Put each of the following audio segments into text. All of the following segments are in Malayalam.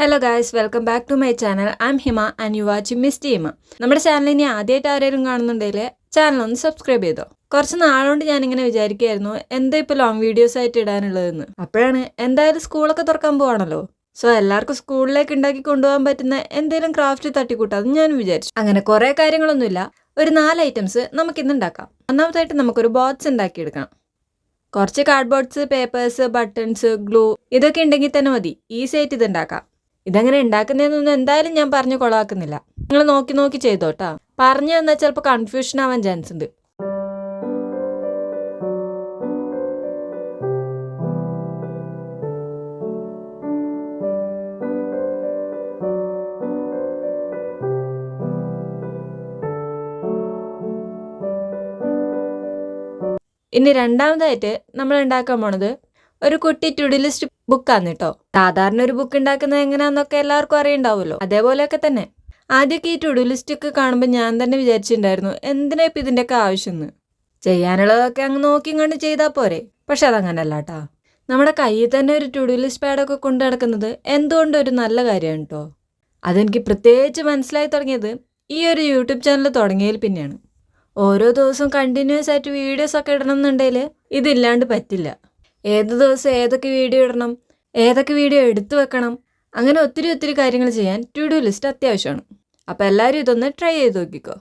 Hello guys, welcome back to my channel. I am Hima and you watching miss team. നമ്മുടെ ചാനൽ ഇനി ആദ്യമായിട്ട് ആരെങ്കിലും കാണുന്നുണ്ടെങ്കിൽ ചാനൽ ഒന്ന് സബ്സ്ക്രൈബ് ചെയ്തോ. കുറച്ച് നാളുകൊണ്ട് ഞാനിങ്ങനെ വിചാരിക്കുകയായിരുന്നു എന്താ ഇപ്പോൾ ലോങ് വീഡിയോസ് ആയിട്ട് ഇടാനുള്ളതെന്ന്. അപ്പോഴാണ് എന്തായാലും സ്കൂളൊക്കെ തുറക്കാൻ പോവാണല്ലോ. സോ എല്ലാവർക്കും സ്കൂളിലേക്ക് ഉണ്ടാക്കി കൊണ്ടുപോകാൻ പറ്റുന്ന എന്തെങ്കിലും ക്രാഫ്റ്റ് തട്ടിക്കൂട്ടാന്ന് ഞാൻ വിചാരിച്ചു. അങ്ങനെ കുറേ കാര്യങ്ങളൊന്നുമില്ല, ഒരു 4 ഐറ്റംസ് നമുക്കിന്ന് ഉണ്ടാക്കാം. ഒന്നാമതായിട്ട് നമുക്കൊരു ബോക്സ് ഉണ്ടാക്കിയെടുക്കണം. കുറച്ച് കാർഡ്ബോർഡ്സ്, പേപ്പേഴ്സ്, ബട്ടൺസ്, ഗ്ലൂ ഇതൊക്കെ ഉണ്ടെങ്കിൽ തന്നെ മതി ഈസി ആയിട്ട് ഇത് ഉണ്ടാക്കാം. ഇതെങ്ങനെ ഉണ്ടാക്കുന്നതെന്നൊന്നും എന്തായാലും ഞാൻ പറഞ്ഞു കൊളാക്കുന്നില്ല. നിങ്ങൾ നോക്കി നോക്കി ചെയ്തോട്ടാ. പറഞ്ഞു തന്നാൽ ചിലപ്പോൾ കൺഫ്യൂഷൻ ആവാൻ ചാൻസ് ഉണ്ട്. ഇനി രണ്ടാമതായിട്ട് നമ്മൾ ഉണ്ടാക്കാൻ പോണത് ഒരു കുട്ടി ടു-ഡു ലിസ്റ്റ് ബുക്കാണ് കേട്ടോ. സാധാരണ ഒരു ബുക്ക് ഉണ്ടാക്കുന്നത് എങ്ങനെയാണെന്നൊക്കെ എല്ലാവർക്കും അറിയണ്ടാവുമല്ലോ. അതേപോലെയൊക്കെ തന്നെ ആദ്യമൊക്കെ ഈ ടു-ഡു ലിസ്റ്റ് ഒക്കെ കാണുമ്പോൾ ഞാൻ തന്നെ വിചാരിച്ചിട്ടുണ്ടായിരുന്നു എന്തിനാ ഇപ്പം ഇതിൻ്റെയൊക്കെ ആവശ്യമെന്ന്. ചെയ്യാനുള്ളതൊക്കെ അങ്ങ് നോക്കി കണ്ട് ചെയ്താൽ പോരെ. പക്ഷെ അതങ്ങനല്ല കേട്ടോ. നമ്മുടെ കയ്യിൽ തന്നെ ഒരു ടു-ഡു ലിസ്റ്റ് പാഡൊക്കെ കൊണ്ടു നടക്കുന്നത് എന്തുകൊണ്ടും ഒരു നല്ല കാര്യമാണ് കേട്ടോ. അതെനിക്ക് പ്രത്യേകിച്ച് മനസ്സിലായി തുടങ്ങിയത് ഈ ഒരു യൂട്യൂബ് ചാനൽ തുടങ്ങിയതിൽ പിന്നെയാണ്. ഓരോ ദിവസവും കണ്ടിന്യൂസ് ആയിട്ട് വീഡിയോസ് ഒക്കെ ഇടണം എന്നുണ്ടെങ്കിൽ ഇതില്ലാണ്ട് പറ്റില്ല. ഏത് ദിവസം ഏതൊക്കെ വീഡിയോ ഇടണം, ഏതൊക്കെ വീഡിയോ എടുത്തു വെക്കണം, അങ്ങനെ ഒത്തിരി കാര്യങ്ങൾ ചെയ്യാൻ ടു-ഡു ലിസ്റ്റ് അത്യാവശ്യമാണ്. അപ്പോൾ എല്ലാവരും ഇതൊന്ന് ട്രൈ ചെയ്ത് നോക്കിക്കോ.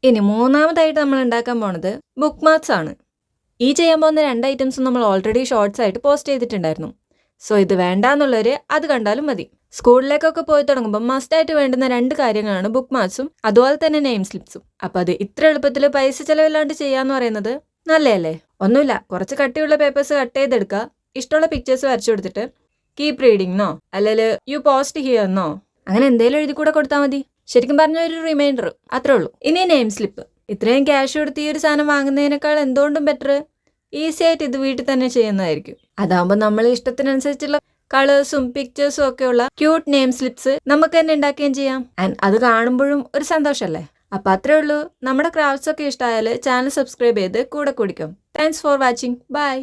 ഇനി മൂന്നാമതായിട്ട് നമ്മൾ ഉണ്ടാക്കാൻ പോണത് ബുക്ക് മാർക്സ് ആണ്. ഈ ചെയ്യാൻ പോകുന്ന 2 ഐറ്റംസും നമ്മൾ ഓൾറെഡി ഷോർട്സ് ആയിട്ട് പോസ്റ്റ് ചെയ്തിട്ടുണ്ടായിരുന്നു. സോ ഇത് വേണ്ടാന്നുള്ളവർ അത് കണ്ടാലും മതി. സ്കൂളിലേക്കൊക്കെ പോയി തുടങ്ങുമ്പോൾ മസ്റ്റായിട്ട് വേണ്ടുന്ന 2 കാര്യങ്ങളാണ് ബുക്ക് മാർക്സും അതുപോലെ തന്നെ നെയിം സ്ലിപ്സും. അപ്പോൾ അത് ഇത്ര എളുപ്പത്തിൽ പൈസ ചിലവില്ലാണ്ട് ചെയ്യാന്ന് പറയുന്നത് നല്ലതല്ലേ? ഒന്നുമില്ല, കുറച്ച് കട്ടിയുള്ള പേപ്പേഴ്സ് കട്ട് ചെയ്തെടുക്കുക, ഇഷ്ടമുള്ള പിക്ചേഴ്സ് വരച്ചു കൊടുത്തിട്ട് കീപ് റീഡിംഗ് അല്ലെങ്കിൽ യു പോസ്റ്റ് ഹിയർന്നോ അങ്ങനെ എന്തെങ്കിലും എഴുതി കൂടെ കൊടുത്താൽ മതി. ശരിക്കും പറഞ്ഞ ഒരു റിമൈൻഡർ, അത്രേ ഉള്ളൂ. ഇനി നെയിം സ്ലിപ്പ്. ഇത്രയും ക്യാഷ് കൊടുത്ത് ഈ ഒരു സാധനം വാങ്ങുന്നതിനേക്കാൾ എന്തുകൊണ്ടും ബെറ്റർ ഈസി ആയിട്ട് ഇത് വീട്ടിൽ തന്നെ ചെയ്യുന്നതായിരിക്കും. അതാകുമ്പോൾ നമ്മൾ ഇഷ്ടത്തിനനുസരിച്ചുള്ള കളേഴ്സും പിക്ചേഴ്സും ഒക്കെയുള്ള ക്യൂട്ട് നെയിം സ്ലിപ്സ് നമുക്ക് തന്നെ ഉണ്ടാക്കുകയും ചെയ്യാം. ആൻഡ് അത് കാണുമ്പോഴും ഒരു സന്തോഷമല്ലേ. അപ്പം അത്രേ ഉള്ളൂ. നമ്മുടെ ക്രാഫ്റ്റ്സ് ഒക്കെ ഇഷ്ടമായാൽ ചാനൽ സബ്സ്ക്രൈബ് ചെയ്ത് കൂടെ കുടിക്കും. Thanks for watching. ബൈ.